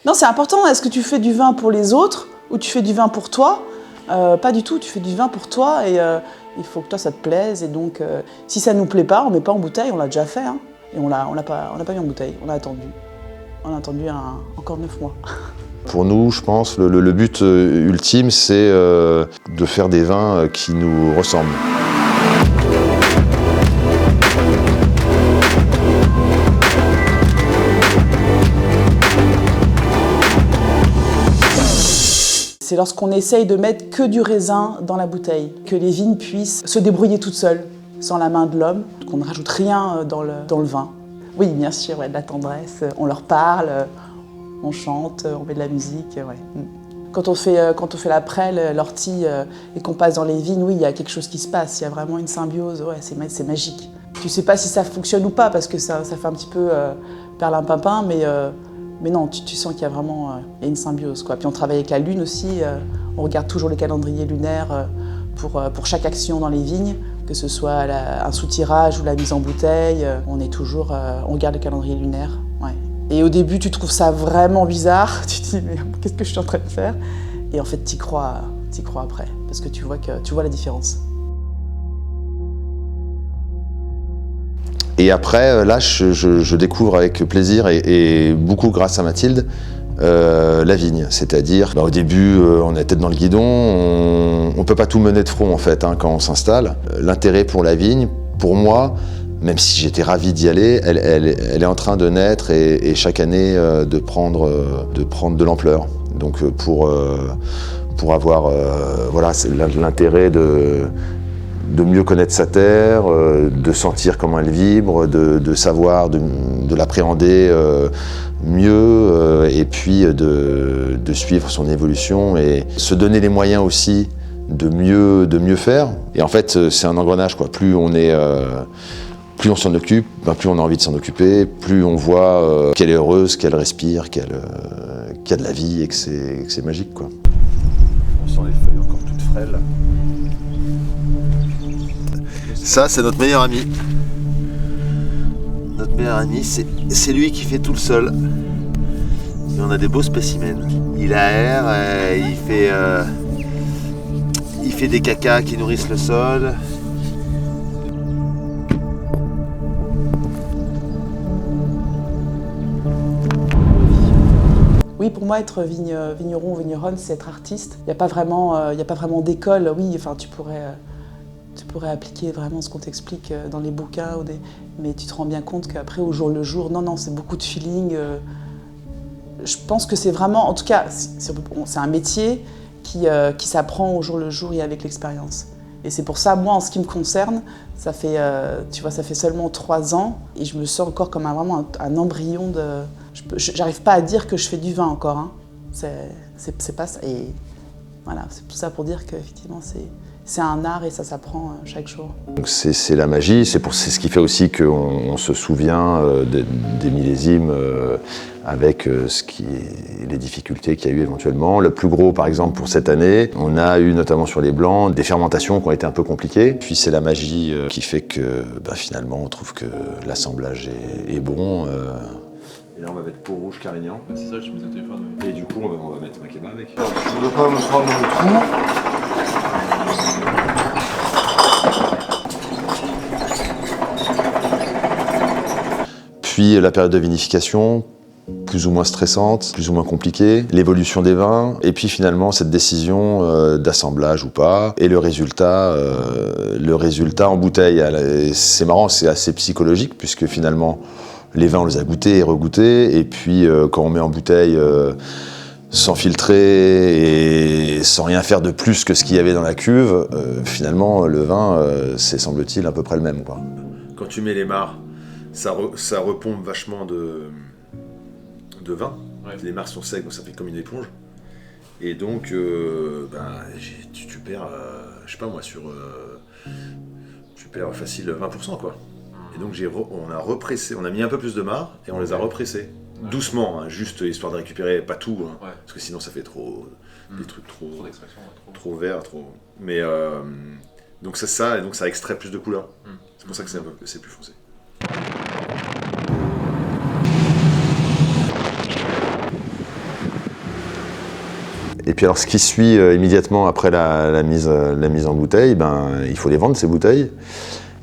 Non, c'est important. Est-ce que tu fais du vin pour les autres ou tu fais du vin pour toi? Pas du tout. Tu fais du vin pour toi et il faut que toi, ça te plaise. Et donc, si ça ne nous plaît pas, on ne met pas en bouteille. On l'a déjà fait. Hein, et on l'a pas mis en bouteille. On a attendu. On a attendu encore 9 mois. Pour nous, je pense, le but ultime, c'est de faire des vins qui nous ressemblent. C'est lorsqu'on essaye de mettre que du raisin dans la bouteille, que les vignes puissent se débrouiller toutes seules, sans la main de l'homme, qu'on ne rajoute rien dans le vin. Oui, bien sûr, ouais, de la tendresse, on leur parle, on chante, on met de la musique. Ouais. Quand on fait la prêle, l'ortie, et qu'on passe dans les vignes, oui, il y a quelque chose qui se passe, il y a vraiment une symbiose, ouais, c'est magique. Tu sais pas si ça fonctionne ou pas, parce que ça fait un petit peu perlimpinpin, mais non, tu sens qu'il y a vraiment il y a une symbiose, quoi. Puis on travaille avec la lune aussi, on regarde toujours le calendrier lunaire pour chaque action dans les vignes, que ce soit un soutirage ou la mise en bouteille, on regarde le calendrier lunaire. Ouais. Et au début, tu trouves ça vraiment bizarre, tu te dis mais qu'est-ce que je suis en train de faire? Et en fait, t'y crois après, parce que tu vois la différence. Et après, là, je découvre avec plaisir et beaucoup grâce à Mathilde, la vigne. C'est-à-dire, au début, on est tête dans le guidon, on ne peut pas tout mener de front en fait quand on s'installe. L'intérêt pour la vigne, pour moi, même si j'étais ravi d'y aller, elle est en train de naître et chaque année de prendre de l'ampleur. Donc pour avoir voilà, c'est l'intérêt de mieux connaître sa terre, de sentir comment elle vibre, de savoir, de l'appréhender mieux, et puis de suivre son évolution et se donner les moyens aussi de mieux faire. Et en fait, c'est un engrenage, quoi. Plus on s'en occupe, plus on a envie de s'en occuper, plus on voit qu'elle est heureuse, qu'elle respire, qu'il y a de la vie et que c'est magique, quoi. On sent les feuilles encore toutes frêles. Ça, c'est notre meilleur ami. Notre meilleur ami, c'est lui qui fait tout le sol. Et on a des beaux spécimens. Il aère, il fait des cacas qui nourrissent le sol. Oui, pour moi, être vigneron ou vigneronne, c'est être artiste. Il n'y a pas vraiment d'école. Oui, enfin, tu pourrais appliquer vraiment ce qu'on t'explique dans les bouquins, mais tu te rends bien compte qu'après, au jour le jour, non, c'est beaucoup de feeling. Je pense que c'est vraiment, en tout cas, c'est un métier qui s'apprend au jour le jour et avec l'expérience. Et c'est pour ça, moi, en ce qui me concerne, ça fait seulement 3 ans et je me sens encore comme vraiment un embryon de... J'arrive pas à dire que je fais du vin encore, hein. C'est pas ça. Et voilà, c'est tout ça pour dire qu'effectivement, c'est un art et ça s'apprend chaque jour. Donc c'est la magie, c'est ce qui fait aussi qu'on se souvient des millésimes avec les difficultés qu'il y a eu éventuellement. Le plus gros, par exemple, pour cette année, on a eu notamment sur les blancs des fermentations qui ont été un peu compliquées. Puis c'est la magie qui fait que finalement on trouve que l'assemblage est bon. Et là on va mettre peau rouge Carignan. C'est ça, je me disais téléphone. Et du coup on va mettre Makeba avec. Je ne veux pas me prendre le trou. Puis la période de vinification, plus ou moins stressante, plus ou moins compliquée, l'évolution des vins, et puis finalement cette décision d'assemblage ou pas, et le résultat en bouteille. C'est marrant, c'est assez psychologique, puisque finalement les vins on les a goûtés et regoûtés, et puis quand on met en bouteille sans filtrer et sans rien faire de plus que ce qu'il y avait dans la cuve, finalement le vin c'est semble-t-il à peu près le même, quoi. Quand tu mets les mares, ça repompe vachement de vin. Ouais. Les mares sont secs, donc ça fait comme une éponge. Et donc, tu perds, je sais pas moi, tu perds facile 20%, quoi. Et donc on a mis un peu plus de mares et on les a repressés. Ouais. Doucement, hein, juste histoire de récupérer, pas tout, hein, ouais. Parce que sinon ça fait des trucs trop d'extraction, trop vert, trop. Mais donc c'est ça, et donc ça extrait plus de couleurs. C'est pour ça que c'est plus foncé. Et puis alors ce qui suit immédiatement après la mise en bouteille, il faut les vendre ces bouteilles.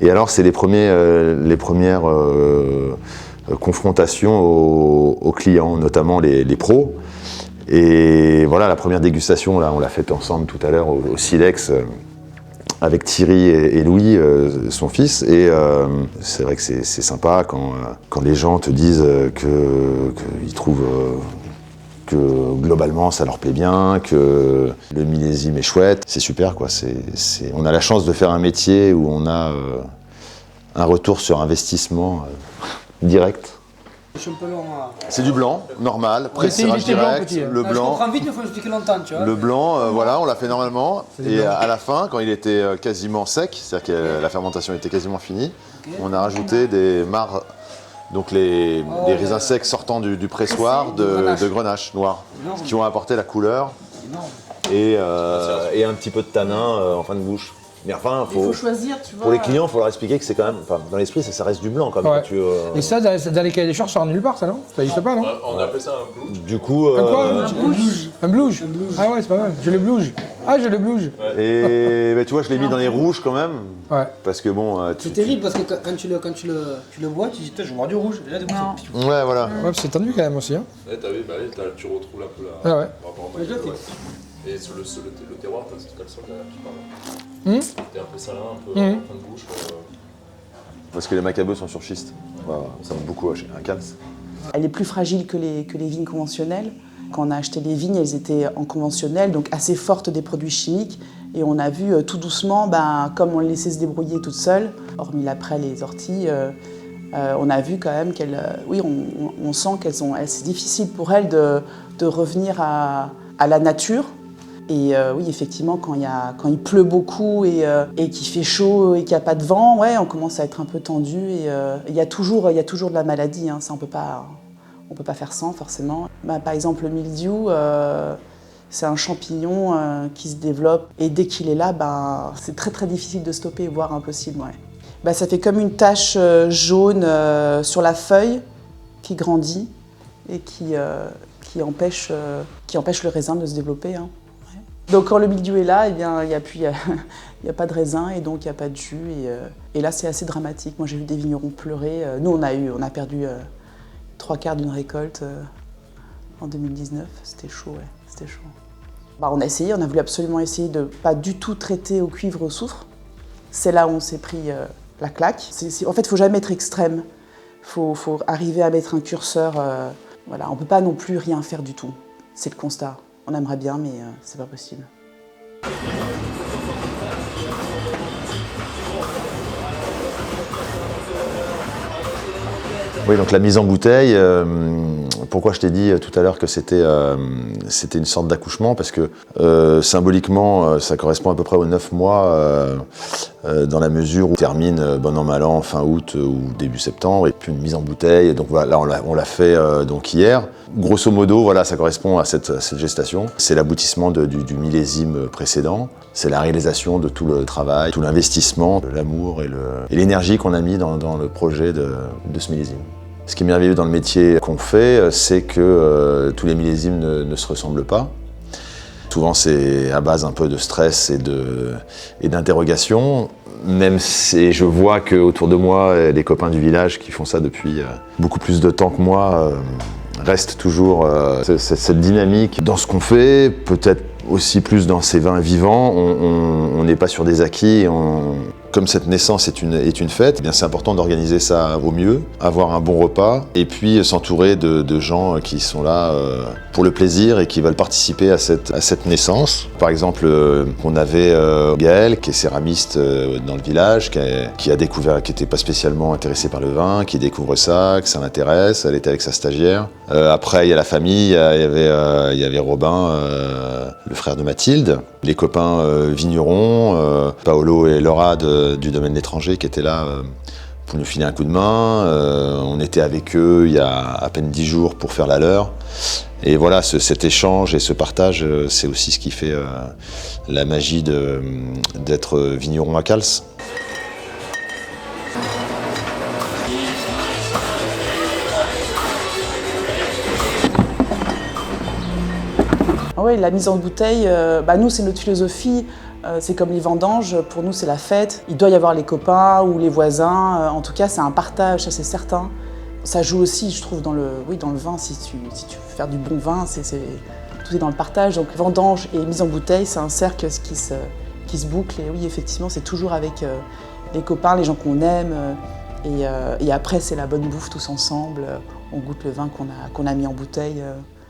Et alors c'est les premières confrontations aux clients, notamment les pros. Et voilà, la première dégustation, là, on l'a faite ensemble tout à l'heure au Silex avec Thierry et Louis, son fils. Et c'est vrai que c'est sympa quand les gens te disent qu'ils trouvent que globalement ça leur plaît bien, que le millésime est chouette. C'est super, quoi. On a la chance de faire un métier où on a un retour sur investissement direct. C'est du blanc, normal, pré-serrage direct, le blanc. Je comprends vite, mais il faut expliquer longtemps, tu vois. Le blanc, voilà, on l'a fait normalement. Et à la fin, quand il était quasiment sec, c'est-à-dire que la fermentation était quasiment finie, on a rajouté des mares, donc les raisins secs sortant du pressoir de Grenache noir, qui ont apporté la couleur et un petit peu de tanin en fin de bouche. Mais enfin, il faut choisir, tu vois. Pour les clients, il faut leur expliquer que c'est quand même, dans l'esprit, ça reste du blanc quand même. Ouais. Et ça, dans les cahiers des charges, ça rentre nulle part, ça, non? Ça n'existe pas, non? On appelle ça un blouge. Du coup. Un blouge. Un blouge. Ah ouais, c'est pas mal. J'ai le blouge. Ah, j'ai le blouge. Ouais. Et tu vois, je l'ai mis dans les rouges quand même. Ouais. Parce que bon. C'est terrible parce que quand tu le bois, tu dis, je vais boire du rouge. Et là, du coup, ouais, voilà. Ouais, c'est tendu quand même aussi. Hein. Ouais, t'as vu, tu retrouves la couleur. Ah ouais. Et sur le terroir, t'as le sol derrière qui parle. T'es un peu salin, un peu en fin de bouche. Parce que les macabeux sont sur schiste. Voilà, ça monte beaucoup un Cals. Elle est plus fragile que les vignes conventionnelles. Quand on a acheté les vignes, elles étaient en conventionnel, donc assez fortes des produits chimiques. Et on a vu tout doucement, comme on les laissait se débrouiller toutes seules, hormis l'après les orties, on a vu quand même qu'elles... oui, on sent c'est difficile pour elles de revenir à la nature. Et oui, effectivement, quand il pleut beaucoup et qu'il fait chaud et qu'il n'y a pas de vent, ouais, on commence à être un peu tendu. Et il y a toujours de la maladie, hein, ça on peut pas faire sans forcément. Par exemple, le mildiou, c'est un champignon qui se développe et dès qu'il est là, c'est très très difficile de stopper, voire impossible. Ouais. Ça fait comme une tache jaune sur la feuille qui grandit et qui empêche le raisin de se développer. Hein. Donc quand le mildiou est là, eh bien, il n'y a pas de raisin et donc il n'y a pas de jus. Et là, c'est assez dramatique. Moi, j'ai vu des vignerons pleurer. Nous, on a perdu 3/4 d'une récolte en 2019. C'était chaud, ouais. C'était chaud. On a essayé, on a voulu absolument essayer de ne pas du tout traiter au cuivre et au soufre. C'est là où on s'est pris la claque. En fait, il ne faut jamais être extrême. Il faut arriver à mettre un curseur. Voilà. On ne peut pas non plus rien faire du tout. C'est le constat. On aimerait bien, mais c'est pas possible. Oui, donc la mise en bouteille, pourquoi je t'ai dit tout à l'heure que c'était une sorte d'accouchement, parce que symboliquement, ça correspond à peu près aux 9 mois, dans la mesure où on termine bon an mal an fin août ou début septembre, et puis une mise en bouteille. Donc voilà, là on l'a fait donc hier. Grosso modo, voilà, ça correspond à cette gestation. C'est l'aboutissement du millésime précédent. C'est la réalisation de tout le travail, tout l'investissement, l'amour et l'énergie qu'on a mis dans le projet de ce millésime. Ce qui est merveilleux dans le métier qu'on fait, c'est que tous les millésimes ne se ressemblent pas. Souvent, c'est à base un peu de stress et d'interrogation. Même si je vois qu'autour de moi, les copains du village qui font ça depuis beaucoup plus de temps que moi, reste toujours cette dynamique dans ce qu'on fait, peut-être aussi plus dans ces vins vivants. On n'est pas sur des acquis. Comme cette naissance est une fête, eh bien c'est important d'organiser ça au mieux, avoir un bon repas et puis s'entourer de gens qui sont là pour le plaisir et qui veulent participer à cette naissance. Par exemple, on avait Gaëlle, qui est céramiste dans le village, qui a découvert, qui n'était pas spécialement intéressée par le vin, qui découvre ça, que ça l'intéresse. Elle était avec sa stagiaire. Après, il y a la famille, il y avait Robin, le frère de Mathilde, les copains vignerons, Paolo et Laura du domaine d'étranger qui étaient là pour nous filer un coup de main. On était avec eux il y a à peine 10 jours pour faire la leur. Et voilà, cet échange et ce partage, c'est aussi ce qui fait la magie d'être vigneron à Cals. Oui, la mise en bouteille, nous c'est notre philosophie, c'est comme les vendanges, pour nous c'est la fête. Il doit y avoir les copains ou les voisins, en tout cas c'est un partage, ça c'est certain. Ça joue aussi, je trouve, dans le vin, si tu veux faire du bon vin, tout est dans le partage. Donc vendange et mise en bouteille, c'est un cercle qui se boucle. Et oui, effectivement, c'est toujours avec les copains, les gens qu'on aime. Et après, c'est la bonne bouffe tous ensemble. On goûte le vin qu'on a mis en bouteille.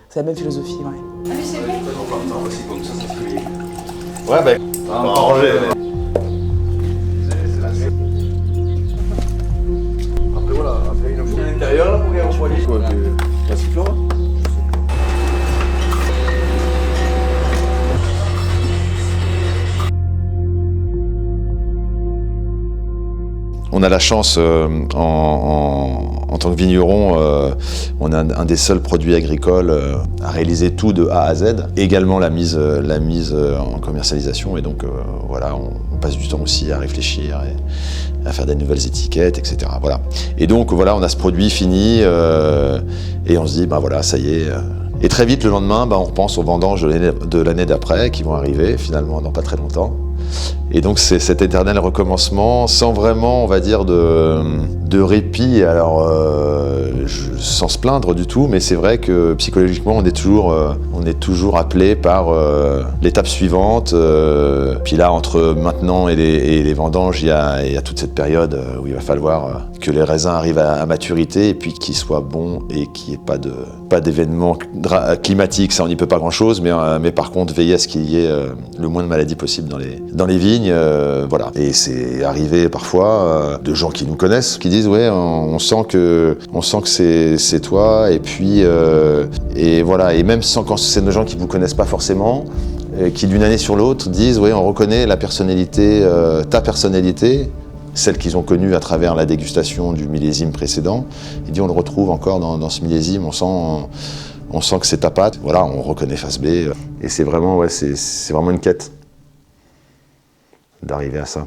C'est la même philosophie, ouais. Ouais, bah, on va ranger. Après voilà, après il faut l'intérieur là pour qu'il refroidisse quoi. La sifflera. On a la chance, en tant que vigneron, on est un des seuls produits agricoles à réaliser tout de A à Z. Également la mise en commercialisation. Et donc, voilà, on passe du temps aussi à réfléchir et à faire des nouvelles étiquettes, etc. Voilà. Et donc, voilà, on a ce produit fini et on se dit, voilà, ça y est. Et très vite, le lendemain, on repense aux vendanges de l'année d'après qui vont arriver, finalement, dans pas très longtemps. Et donc c'est cet éternel recommencement sans vraiment, on va dire, de répit, alors sans se plaindre du tout, mais c'est vrai que psychologiquement on est toujours appelé par l'étape suivante. Puis là, entre maintenant et les vendanges, il y a toute cette période où il va falloir que les raisins arrivent à maturité et puis qu'ils soient bons et qu'il n'y ait pas d'événements climatiques, ça on n'y peut pas grand chose, mais par contre veiller à ce qu'il y ait le moins de maladies possible dans les vignes, voilà. Et c'est arrivé parfois de gens qui nous connaissent, qui disent ouais, on sent que c'est toi, et puis et voilà. Et même quand c'est des gens qui vous connaissent pas forcément, qui d'une année sur l'autre disent ouais, on reconnaît la personnalité, ta personnalité, celle qu'ils ont connue à travers la dégustation du millésime précédent. Ils disent on le retrouve encore dans ce millésime, on sent que c'est ta patte. Voilà, on reconnaît Face B, et c'est vraiment une quête d'arriver à ça.